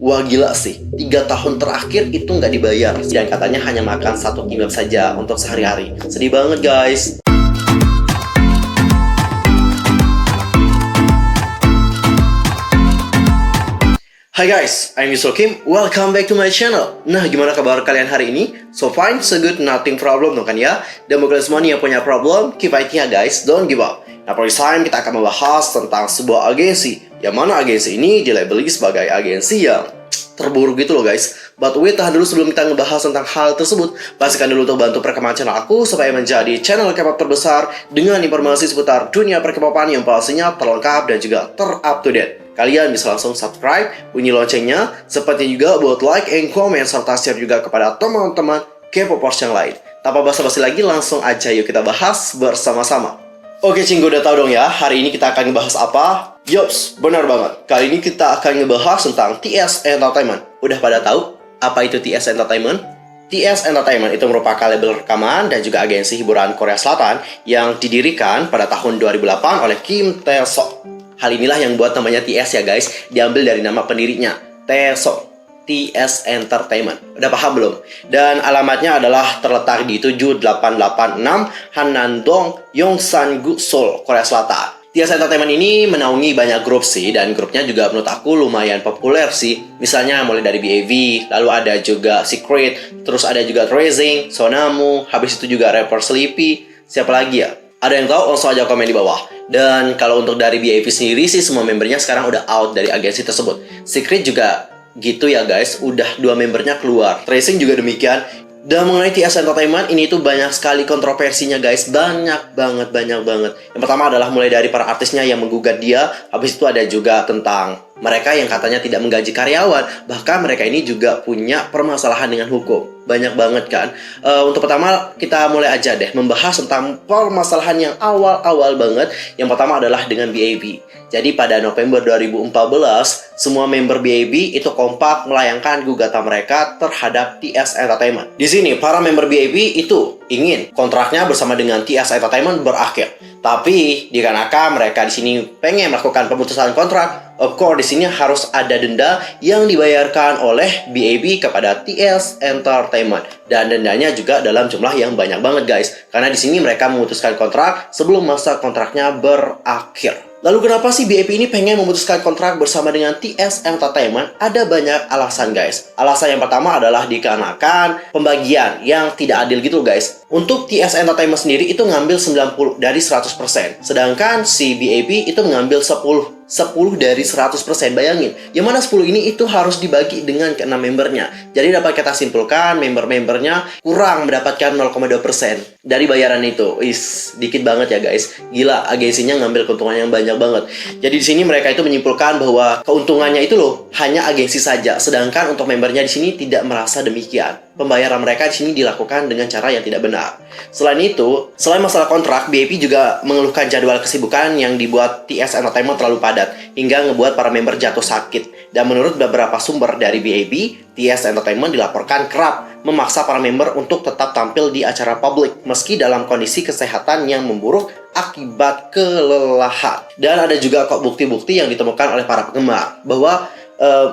Wah gila sih, 3 tahun terakhir itu nggak dibayar. Dan katanya hanya makan 1 kimbap saja untuk sehari-hari. Sedih banget guys. Hai guys, I'm Yusuf Kim. Welcome back to my channel. Nah, gimana kabar kalian hari ini? So fine, so good, nothing problem dong kan ya? Dan buat kalian semua nih yang punya problem, keep fighting ya guys, don't give up. Nah, for this time kita akan membahas tentang sebuah agensi, yang mana agensi ini dilabeli sebagai agensi yang terburuk gitu loh guys. But wait, tahan dulu sebelum kita ngebahas tentang hal tersebut. Pastikan dulu untuk bantu perkembangan channel aku supaya menjadi channel K-pop terbesar dengan informasi seputar dunia perkepopan yang pastinya terlengkap dan juga ter-up to date. Kalian bisa langsung subscribe, bunyi loncengnya, seperti juga buat like and comment, serta share juga kepada teman-teman K-popers yang lain. Tanpa basa-basi lagi, langsung aja yuk kita bahas bersama-sama. Oke Cinggu, udah tahu dong ya, hari ini kita akan ngebahas apa? Yops, benar banget. Kali ini kita akan ngebahas tentang TS Entertainment. Udah pada tahu apa itu TS Entertainment? TS Entertainment itu merupakan label rekaman dan juga agensi hiburan Korea Selatan yang didirikan pada tahun 2008 oleh Kim Tae-sok. Hal inilah yang buat namanya TS ya guys, diambil dari nama pendirinya, Tae-sok. TS Entertainment. Udah paham belum? Dan alamatnya adalah terletak di 7886 Hanandong, Yongsan-gu, Seoul, Korea Selatan. TS Entertainment ini menaungi banyak grup sih, dan grupnya juga menurut aku lumayan populer sih. Misalnya mulai dari BAV, lalu ada juga Secret, terus ada juga Rising, Sonamu, habis itu juga rapper Sleepy. Siapa lagi ya? Ada yang tahu? Langsung aja komen di bawah. Dan kalau untuk dari BAV sendiri sih, semua membernya sekarang udah out dari agensi tersebut. Secret juga gitu ya guys, udah 2 membernya keluar. Tracing juga demikian. Dan mengenai TS Entertainment, ini tuh banyak sekali kontroversinya guys. Banyak banget. Yang pertama adalah mulai dari para artisnya yang menggugat dia. Habis itu ada juga tentang mereka yang katanya tidak menggaji karyawan. Bahkan mereka ini juga punya permasalahan dengan hukum. Banyak banget kan. Untuk pertama, kita mulai aja deh membahas tentang permasalahan yang awal-awal banget. Yang pertama adalah dengan BAB. Jadi pada November 2014, semua member BAB itu kompak melayangkan gugatan mereka terhadap TS Entertainment. Di sini para member BAB itu ingin kontraknya bersama dengan TS Entertainment berakhir. Tapi dikarenakan mereka di sini pengen melakukan pemutusan kontrak, of course di sini harus ada denda yang dibayarkan oleh BAB kepada TS Entertainment. Dan dendanya juga dalam jumlah yang banyak banget guys. Karena di sini mereka memutuskan kontrak sebelum masa kontraknya berakhir. Lalu kenapa sih BAP ini pengen memutuskan kontrak bersama dengan TS Entertainment? Ada banyak alasan guys. Alasan yang pertama adalah dikarenakan pembagian yang tidak adil gitu guys. Untuk TS Entertainment sendiri itu ngambil 90 dari 100%. Sedangkan si BAP itu mengambil 10 dari 100%. Bayangin, yang mana 10 ini itu harus dibagi dengan ke-6 membernya. Jadi dapat kita simpulkan member-membernya kurang mendapatkan 0,2% dari bayaran itu. Dikit banget ya guys. Gila, agensinya ngambil keuntungan yang banyak banget. Jadi di sini mereka itu menyimpulkan bahwa keuntungannya itu loh hanya agensi saja, sedangkan untuk membernya di sini tidak merasa demikian. Pembayaran mereka di sini dilakukan dengan cara yang tidak benar. Selain itu, selain masalah kontrak, BAP juga mengeluhkan jadwal kesibukan yang dibuat TS Entertainment terlalu padat hingga ngebuat para member jatuh sakit. Dan menurut beberapa sumber dari BAP, TS Entertainment dilaporkan kerap memaksa para member untuk tetap tampil di acara publik meski dalam kondisi kesehatan yang memburuk akibat kelelahan. Dan ada juga kok bukti-bukti yang ditemukan oleh para penggemar bahwa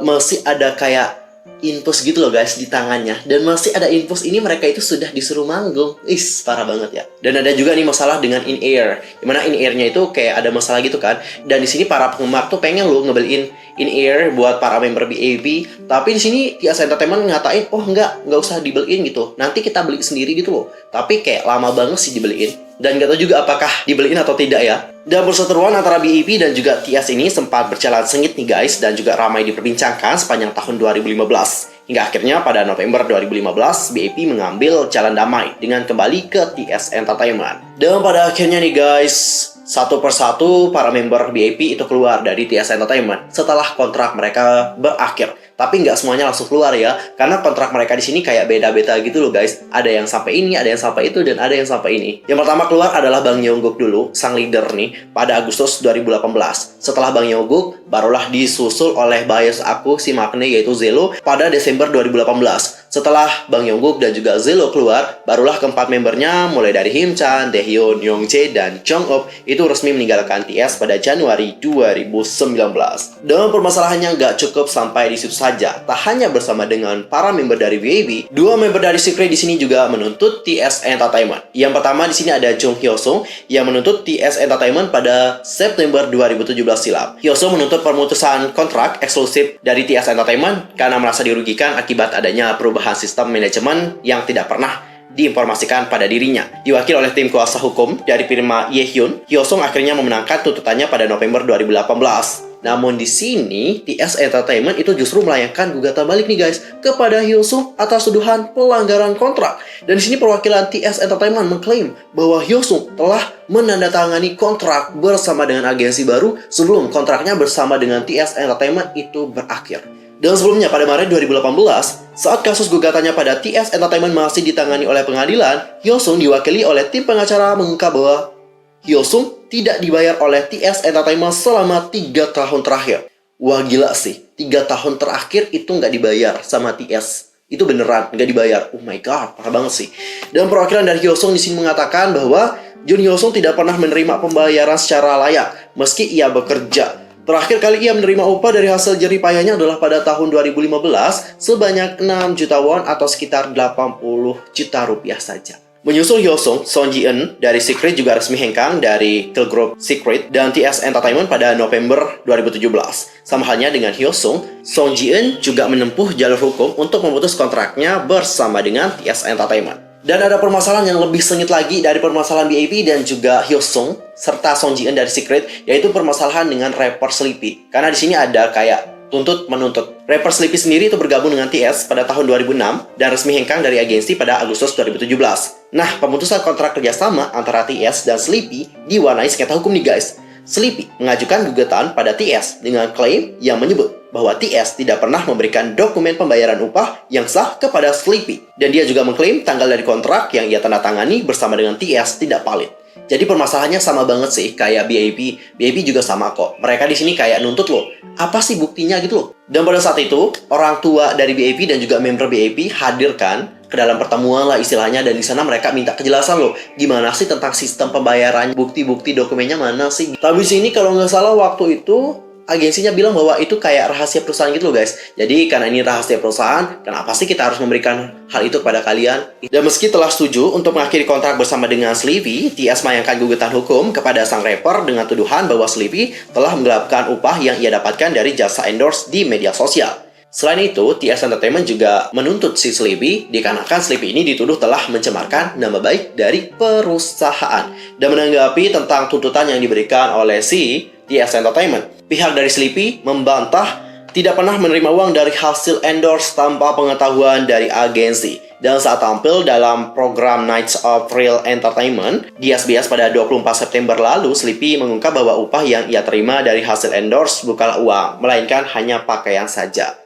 masih ada kayak infus gitu loh guys di tangannya. Dan masih ada infus ini mereka itu sudah disuruh manggung. Parah banget ya. Dan ada juga nih masalah dengan in-ear. Dimana in-ear-nya itu kayak ada masalah gitu kan. Dan di sini para penggemar tuh pengen loh ngebeliin in-ear buat para member BAB. Tapi di sini TS Entertainment ngatain, oh nggak usah dibeliin gitu. Nanti kita beli sendiri gitu loh. Tapi kayak lama banget sih dibeliin. Dan nggak tahu juga apakah dibeliin atau tidak ya. Dan perseteruan antara BAP dan juga TS ini sempat berjalan sengit nih guys, dan juga ramai diperbincangkan sepanjang tahun 2015. Hingga akhirnya pada November 2015, BAP mengambil jalan damai dengan kembali ke TS Entertainment. Dan pada akhirnya nih guys, satu persatu para member BAP itu keluar dari TS Entertainment setelah kontrak mereka berakhir. Tapi nggak semuanya langsung keluar ya, karena kontrak mereka di sini kayak beda-beda gitu loh guys. Ada yang sampai ini, ada yang sampai itu, dan ada yang sampai ini. Yang pertama keluar adalah Bang Yongguk dulu, sang leader nih, pada Agustus 2018. Setelah Bang Yongguk, barulah disusul oleh bias aku si Maknae yaitu Zelo pada Desember 2018. Setelah Bang Yongguk dan juga Zelo keluar, barulah keempat membernya mulai dari Him Chan, Taehyun, Youngjae, dan Jong Up itu resmi meninggalkan TS pada Januari 2019. Dan permasalahannya nggak cukup sampai di situ saja. Tak hanya bersama dengan para member dari VAB, dua member dari Secret di sini juga menuntut TS Entertainment. Yang pertama di sini ada Jung Hyosung yang menuntut TS Entertainment pada September 2017 silam. Hyosung menuntut permutusan kontrak eksklusif dari TS Entertainment karena merasa dirugikan akibat adanya perubahan sistem manajemen yang tidak pernah diinformasikan pada dirinya. Diwakil oleh tim kuasa hukum dari firma Yehyun, Hyosung akhirnya memenangkan tuntutannya pada November 2018. Namun di sini, TS Entertainment itu justru melayangkan gugatan balik nih guys kepada Hyosung atas tuduhan pelanggaran kontrak. Dan di sini perwakilan TS Entertainment mengklaim bahwa Hyosung telah menandatangani kontrak bersama dengan agensi baru sebelum kontraknya bersama dengan TS Entertainment itu berakhir. Dan sebelumnya pada Maret 2018, saat kasus gugatannya pada TS Entertainment masih ditangani oleh pengadilan, Hyosung diwakili oleh tim pengacara mengungkap bahwa Hyosung tidak dibayar oleh TS Entertainment selama 3 tahun terakhir. Wah gila sih, 3 tahun terakhir itu nggak dibayar sama TS. Itu beneran nggak dibayar. Oh my god, parah banget sih. Dan perwakilan dari Hyosung di sini mengatakan bahwa Jun Hyosung tidak pernah menerima pembayaran secara layak meski ia bekerja. Terakhir kali ia menerima upah dari hasil jerih payahnya adalah pada tahun 2015 sebanyak 6 juta won atau sekitar 80 juta rupiah saja. Menyusul Hyosung, Song Ji-eun dari Secret juga resmi hengkang dari Girl Group Secret dan TS Entertainment pada November 2017. Sama halnya dengan Hyosung, Song Ji-eun juga menempuh jalur hukum untuk memutus kontraknya bersama dengan TS Entertainment. Dan ada permasalahan yang lebih sengit lagi dari permasalahan BAP dan juga Hyosung serta Song Ji-eun dari Secret, yaitu permasalahan dengan rapper Sleepy. Karena di sini ada kayak tuntut-menuntut. Rapper Sleepy sendiri itu bergabung dengan TS pada tahun 2006 dan resmi hengkang dari agensi pada Agustus 2017. Nah, pemutusan kontrak kerjasama antara TS dan Sleepy diwarnai sengketa hukum nih guys. Sleepy mengajukan gugatan pada TS dengan klaim yang menyebut bahwa TS tidak pernah memberikan dokumen pembayaran upah yang sah kepada Sleepy. Dan dia juga mengklaim tanggal dari kontrak yang ia tanda tangani bersama dengan TS tidak valid. Jadi permasalahannya sama banget sih kayak BAP. BAP juga sama kok. Mereka di sini kayak nuntut loh. Apa sih buktinya gitu loh. Dan pada saat itu, orang tua dari BAP dan juga member BAP hadirkan ke dalam pertemuan lah istilahnya, dan di sana mereka minta kejelasan loh gimana sih tentang sistem pembayaran, bukti-bukti dokumennya mana sih. Tapi sini kalau nggak salah waktu itu agensinya bilang bahwa itu kayak rahasia perusahaan gitu loh guys. Jadi karena ini rahasia perusahaan, kenapa sih kita harus memberikan hal itu kepada kalian? Dan meski telah setuju untuk mengakhiri kontrak bersama dengan Sleepy, TS melayangkan gugatan hukum kepada sang rapper dengan tuduhan bahwa Sleepy telah menggelapkan upah yang ia dapatkan dari jasa endorse di media sosial. Selain itu, TS Entertainment juga menuntut si Sleepy dikarenakan Sleepy ini dituduh telah mencemarkan nama baik dari perusahaan. Dan menanggapi tentang tuntutan yang diberikan oleh si TS Entertainment, pihak dari Sleepy membantah tidak pernah menerima uang dari hasil endorse tanpa pengetahuan dari agensi. Dan saat tampil dalam program Nights of Real Entertainment di SBS pada 24 September lalu, Sleepy mengungkap bahwa upah yang ia terima dari hasil endorse bukanlah uang, melainkan hanya pakaian saja.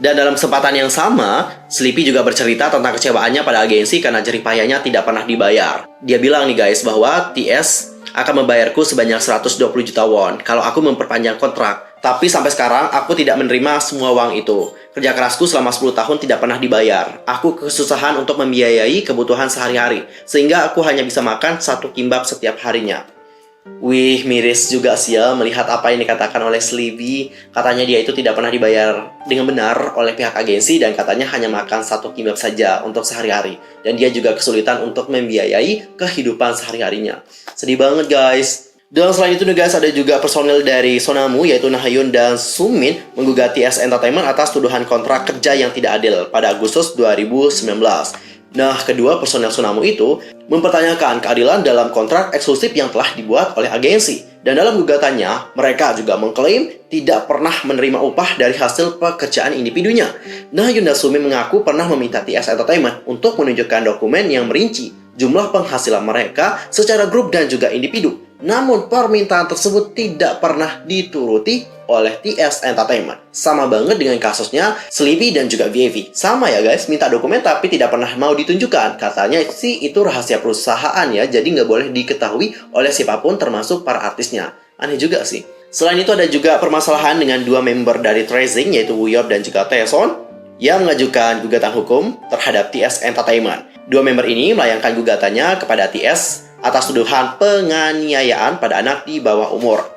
Dan dalam kesempatan yang sama, Sleepy juga bercerita tentang kecewaannya pada agensi karena jerih payahnya tidak pernah dibayar. Dia bilang nih guys bahwa TS akan membayarku sebanyak 120 juta won kalau aku memperpanjang kontrak. Tapi sampai sekarang aku tidak menerima semua uang itu. Kerja kerasku selama 10 tahun tidak pernah dibayar. Aku kesusahan untuk membiayai kebutuhan sehari-hari, sehingga aku hanya bisa makan 1 kimbab setiap harinya. Wih, miris juga sih ya melihat apa yang dikatakan oleh Sleepy. Katanya dia itu tidak pernah dibayar dengan benar oleh pihak agensi dan katanya hanya makan 1 kimbab saja untuk sehari-hari. Dan dia juga kesulitan untuk membiayai kehidupan sehari-harinya. Sedih banget guys. Dan selain itu nih guys, ada juga personel dari Sonamu yaitu Nahyun dan Sumin menggugat TS Entertainment atas tuduhan kontrak kerja yang tidak adil pada Agustus 2019. Nah, kedua personel Sonamu itu mempertanyakan keadilan dalam kontrak eksklusif yang telah dibuat oleh agensi. Dan dalam gugatannya, mereka juga mengklaim tidak pernah menerima upah dari hasil pekerjaan individunya. Nah, Yoon Sumi mengaku pernah meminta TS Entertainment untuk menunjukkan dokumen yang merinci jumlah penghasilan mereka secara grup dan juga individu. Namun, permintaan tersebut tidak pernah dituruti oleh TS Entertainment. Sama banget dengan kasusnya Sleepy dan juga VAV. Sama ya guys, minta dokumen tapi tidak pernah mau ditunjukkan. Katanya sih itu rahasia perusahaan ya, jadi nggak boleh diketahui oleh siapapun termasuk para artisnya. Aneh juga sih. Selain itu ada juga permasalahan dengan dua member dari Tracing yaitu Wooyeop dan juga Taeson yang mengajukan gugatan hukum terhadap TS Entertainment. Dua member ini melayangkan gugatannya kepada TS atas tuduhan penganiayaan pada anak di bawah umur.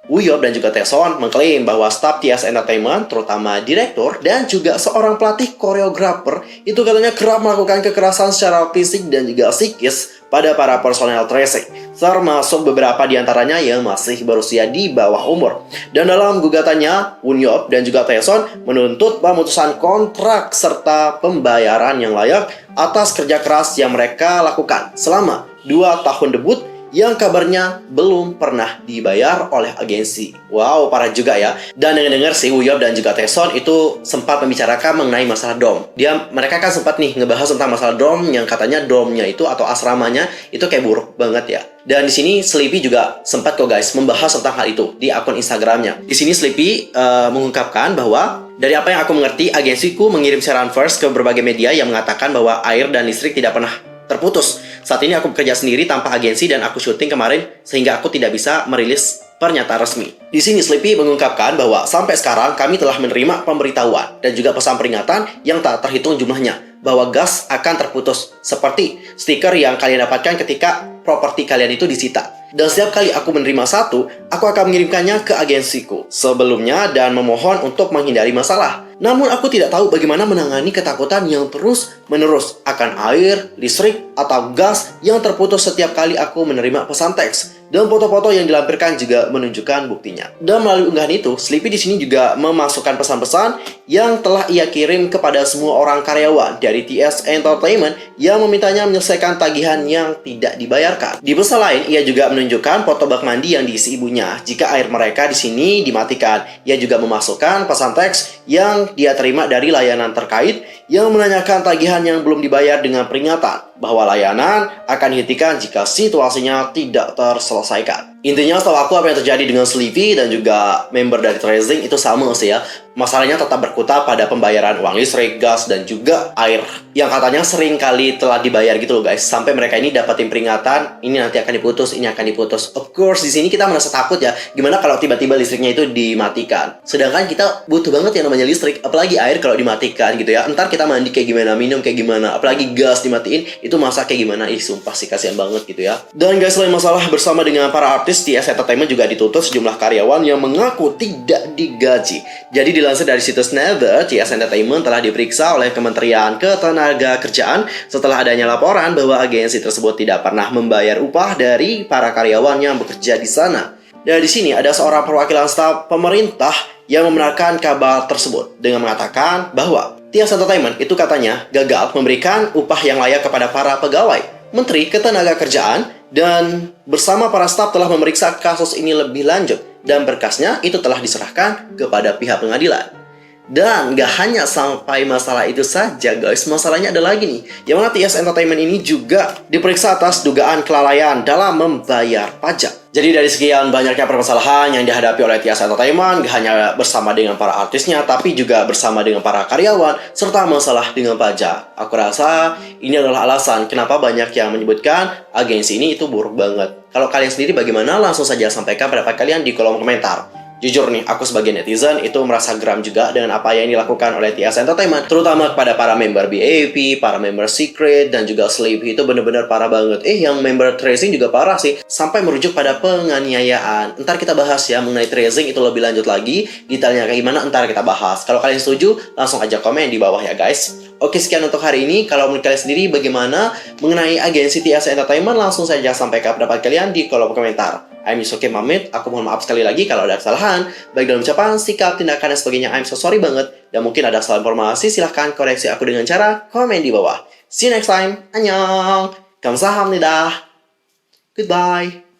Uyob dan juga Taeson mengklaim bahwa staf TS Entertainment, terutama direktur dan juga seorang pelatih koreografer, itu katanya kerap melakukan kekerasan secara fisik dan juga psikis pada para personel tracing, termasuk beberapa di antaranya yang masih berusia di bawah umur. Dan dalam gugatannya, Uyob dan juga Taeson menuntut pemutusan kontrak serta pembayaran yang layak atas kerja keras yang mereka lakukan selama 2 tahun debut yang kabarnya belum pernah dibayar oleh agensi. Wow, parah juga ya. Dan dengar-dengar si Uyob dan juga Taeson itu sempat membicarakan mengenai masalah dom. Mereka kan sempat nih ngebahas tentang masalah dom yang katanya domnya itu atau asramanya itu kayak buruk banget ya. Dan di sini Sleepy juga sempat kok guys membahas tentang hal itu di akun Instagramnya. Di sini Sleepy mengungkapkan bahwa dari apa yang aku mengerti, agensiku mengirim siaran first ke berbagai media yang mengatakan bahwa air dan listrik tidak pernah terputus. Saat ini aku bekerja sendiri tanpa agensi dan aku syuting kemarin sehingga aku tidak bisa merilis pernyataan resmi. Di sini Sleepy mengungkapkan bahwa sampai sekarang kami telah menerima pemberitahuan dan juga pesan peringatan yang tak terhitung jumlahnya bahwa gas akan terputus, seperti stiker yang kalian dapatkan ketika properti kalian itu disita. Dan setiap kali aku menerima satu, aku akan mengirimkannya ke agensiku sebelumnya dan memohon untuk menghindari masalah. Namun aku tidak tahu bagaimana menangani ketakutan yang terus-menerus akan air, listrik, atau gas yang terputus setiap kali aku menerima pesan teks. Dan foto-foto yang dilampirkan juga menunjukkan buktinya. Dan melalui unggahan itu, Sleepy di sini juga memasukkan pesan-pesan yang telah ia kirim kepada semua orang karyawan dari TS Entertainment yang memintanya menyelesaikan tagihan yang tidak dibayarkan. Di pesan lain, ia juga menunjukkan foto bak mandi yang diisi ibunya jika air mereka di sini dimatikan. Ia juga memasukkan pesan teks yang dia terima dari layanan terkait yang menanyakan tagihan yang belum dibayar dengan peringatan bahwa layanan akan dihentikan jika situasinya tidak terselesaikan. Intinya setahu aku apa yang terjadi dengan Sleepy dan juga member dari Tracing itu sama sih ya. Masalahnya tetap berkutat pada pembayaran uang listrik, gas, dan juga air yang katanya sering kali telah dibayar gitu loh guys. Sampai mereka ini dapatin peringatan, ini nanti akan diputus, ini akan diputus. Of course, di sini kita merasa takut ya. Gimana kalau tiba-tiba listriknya itu dimatikan? Sedangkan kita butuh banget yang namanya listrik, apalagi air kalau dimatikan gitu ya. Entar kita mandi kayak gimana, minum kayak gimana, apalagi gas dimatiin, itu masak kayak gimana? Ih, sumpah sih kasihan banget gitu ya. Dan guys, selain masalah bersama dengan para artis, TS Entertainment juga dituntut sejumlah karyawan yang mengaku tidak digaji. Jadi dilansir dari situs Never, TS Entertainment telah diperiksa oleh Kementerian Ketenagakerjaan setelah adanya laporan bahwa agensi tersebut tidak pernah membayar upah dari para karyawan yang bekerja di sana. Dan di sini ada seorang perwakilan staf pemerintah yang membenarkan kabar tersebut dengan mengatakan bahwa TS Entertainment itu katanya gagal memberikan upah yang layak kepada para pegawai. Menteri Ketenagakerjaan dan bersama para staf telah memeriksa kasus ini lebih lanjut dan berkasnya itu telah diserahkan kepada pihak pengadilan. Dan gak hanya sampai masalah itu saja guys, masalahnya ada lagi nih, yang mana TS Entertainment ini juga diperiksa atas dugaan kelalaian dalam membayar pajak. Jadi dari sekian banyaknya permasalahan yang dihadapi oleh TS Entertainment, gak hanya bersama dengan para artisnya, tapi juga bersama dengan para karyawan, serta masalah dengan pajak. Aku rasa ini adalah alasan kenapa banyak yang menyebutkan agensi ini itu buruk banget. Kalau kalian sendiri bagaimana? Langsung saja sampaikan pendapat kalian di kolom komentar. Jujur nih, aku sebagai netizen itu merasa geram juga dengan apa yang dilakukan oleh TS Entertainment, terutama kepada para member BAP, para member Secret, dan juga Sleepy. Itu bener-bener parah banget. Yang member Tracing juga parah sih, sampai merujuk pada penganiayaan. Ntar kita bahas ya mengenai Tracing itu lebih lanjut lagi, detailnya kayak gimana ntar kita bahas. Kalau kalian setuju, langsung aja komen di bawah ya guys. Oke, sekian untuk hari ini. Kalau menurut kalian sendiri bagaimana mengenai agensi TS Entertainment, langsung saja sampaikan pendapat kalian di kolom komentar. I'm Yusoke Mamit, aku mohon maaf sekali lagi kalau ada kesalahan, baik dalam ucapan, sikap, tindakan, dan sebagainya. I'm so sorry banget. Dan mungkin ada salah informasi, silahkan koreksi aku dengan cara komen di bawah. See you next time. Annyeong. Kamsahamnida. Goodbye.